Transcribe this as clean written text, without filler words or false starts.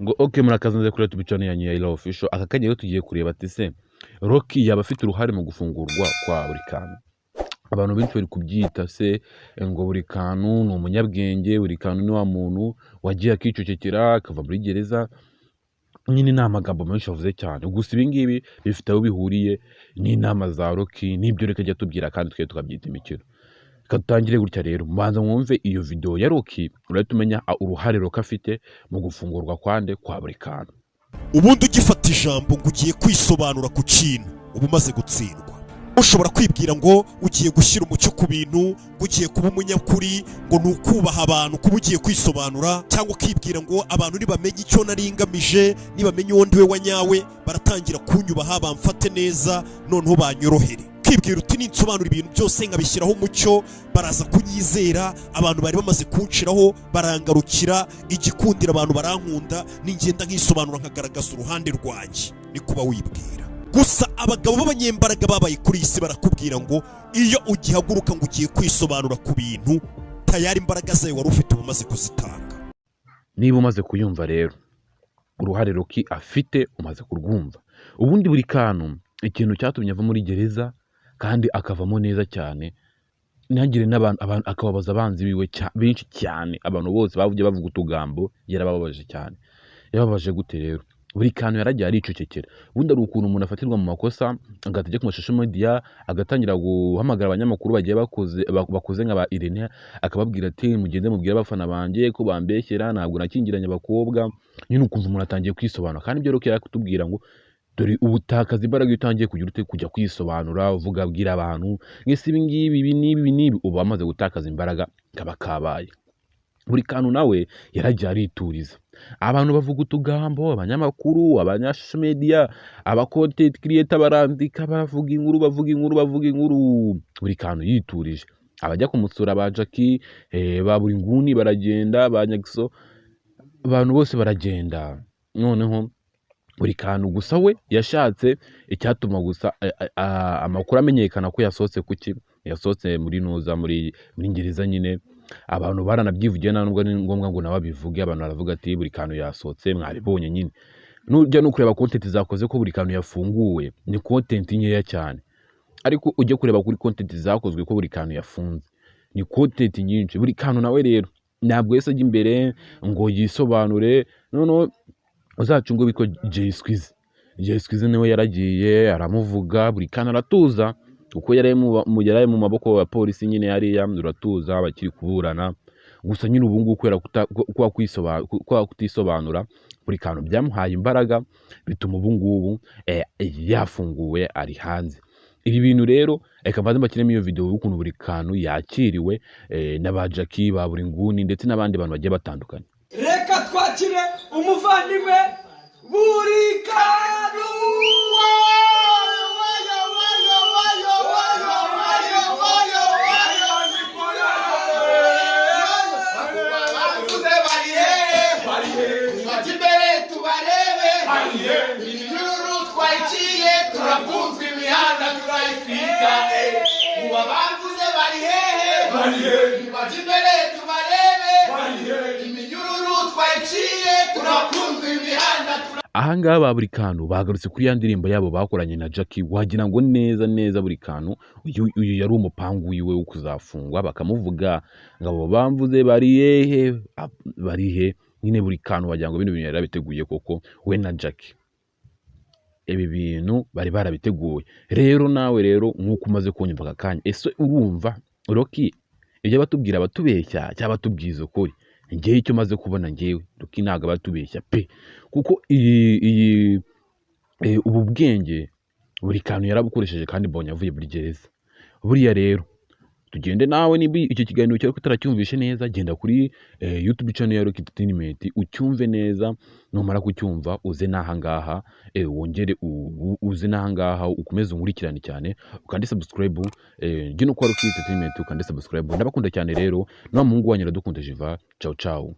ngo okay murakaze kuri YouTube channel yanyu ya Ila Official. Aka kanya tugiye kureba ati se Rocky yaba afite uruhare mu gufungurwa kwa buri kantu. Abantu benshi bari kubyita se ngo buri kantu ni umunyabwenge, buri kantu ni wa muntu wagiye akicocekera akava muri gereza. Nyine ni amagambo menshi yavuze cyane, gusa ibi ngibi bifite aho bihuriye n'inama za Rocky n'ibyo reka ajya tubwira kandi twe tukabyita imikino. Katangire gutya rero mbanza mwumve iyo video ya Rocky urahita umenya uruhare Rocky afite mu gufungurwa kwande kwa buri kantu. Ubundi ugifata ijambo ngo ugiye kwisobanura ku kintu uba umaze gutsindwa. Ushobora kwibwira ngo ugiye gushyira umucyo ku bintu, ngo ugiye kuba umunyakuri, ngo nukubaha abantu kuba ugiye kwisobanura, cyangwa ukibwira ngo abantu nibamenye icyo nari ngamije, nibamenye uwo ndiwe wanyawe baratangira kunyubaha bamfate neza noneho banyorohere. Kwibwira uti ninsobanura ibintu byose nkabishyiraho umucyo baraza kunyizera, abantu bari bamaze kunshiraho barangarukira, igikundira abantu barankunda, ningenda nkisobanura nkagaragaza uruhande rwanjye. Ni kuba wibwira. Gusa abagabo b'abanyembaraga babaye kuri isi barakubwira ngo iyo ugihaguruka ngo ugiye kwisobanura ku bintu tayari imbaraga zawe wari ufite umaze kuzitanga. Niba umaze kuyumva rero uruhare Rocky afite umaze kurwumva. Ubundi buri kantu ikintu cyatumye ava muri gereza kandi akavamo neza cyane, ntagire n'abantu akababaza abanzi biwe benshi cyane. Abantu bose bavuye bavuga utugambo yarababaje cyane. Yababaje gute rero? Buri kantu yaragiye aricocekera. Ubundi ari ukuntu umuntu afatirwa mu makosa agatajya ku mashusho media agatangira guhamagara abanyamakuru bagiye bakoze nka ba Irene akababwira ati mugende mubwira abafana banje ko bambeshyera ntabwo nakingiranye abakobwa. Nyine ukumva umuntu atangiye kwisobanura, kandi ibyo Rocky yakutubwira ngo dore ubutakaza imbaraga utangiye kujya kwisobanura uvuga abwira abantu ngese ibi ngibi ibi nibi uba amaze gutakaza imbaraga kaba kabaye. Buri kantu nawe yaragiye arituriza. Abantu bavuga utugambo, abanyamakuru, abanyashusho media, content creator barandika bavuga inkuru. Buri kantu yiturije. Abajya kumutsura ba Jackie ba buri nguni baragenda, ba Nyagso, abantu bose baragenda. Noneho buri kantu gusa we yashatse icyatuma gusa amakuru amenyekana ko yasohotse kuki yasohotse muri nuza muri ngereza. Nyine abantu baranabyivugiye nta nubwo ari ngombwa ngo nababivuge. Abantu baravuga ati buri kantu yasohotse mwaribonye. Nyine nujya no kureba content zakoze ko buri kantu yafunguwe ni content nkeya cyane, ariko ujye kureba kuri content zakozwe ko buri kantu yafunze ni content nyinshi. Buri kantu nawe rero ntabwo yese ajya imbere ngo yisobanure. Noneho uzacungo biko Jay Squeeze niwe yaragiye aramuvuga. Buri kantu aratuza uko yaraye mu maboko ya polisi. Nyine yari yamuratuza bakiri kuburana. Gusa nyine ubu ngubu kwera kutisobanura buri kantu byamuhaye imbaraga bituma ubu ngubu yafunguwe ari hanze. Ibi bintu rero reka mbanze mbakiremo iyo video y'ukuntu buri kantu yakiriwe n'aba Jackie ba buri nguni ndetse n'abandi bantu bagiye batandukanye. Reka twakire umuvandimwe buri kantu. Turakunzwe imihanda turayitwika ubabavuze bari hehe baje imbere tubarebe iminyururu twayiciye turakunzwe imihanda. Aha ngaha buri kantu bagarutse kuri ya ndirimbo yabo bakoranye na Jackie. Wagira ngo neza buri kantu uyu yari umupangu wiwe wo kuzafungwa, bakamuvuga ngabo bamvuze bari he. Nyine buri kantu wagira ngo bino bintu yarabiteguye koko we na Jackie. Ibi bintu bari barabiteguye. Rero nawe rero nkuko umaze kunyumva akanya, ese urumva Rocky ibyo batubwira batubeshya cyangwa batubwiza ukuri? Ngiye icyo maze kubona ngewe Rocky ntago batubeshya pe, kuko ubu bwenge buri kantu yarabukoresheje kandi mbonye avuye muri gereza. Buriya rero tugende nawe niba icyo kiganiro cyo kutaracyumvishe neza, genda kuri YouTube channel ya Rocky Entertainment ucyumve neza. Numara kucyumva uze naha ngaha wongere uze naha ngaha ukomeze unkurikirane cyane, ukande subscribe gino kwa Rocky Entertainment ukande subscribe. Ndabakunda cyane rero, no muhungu wanyu radukunda Jiva. Ciao ciao.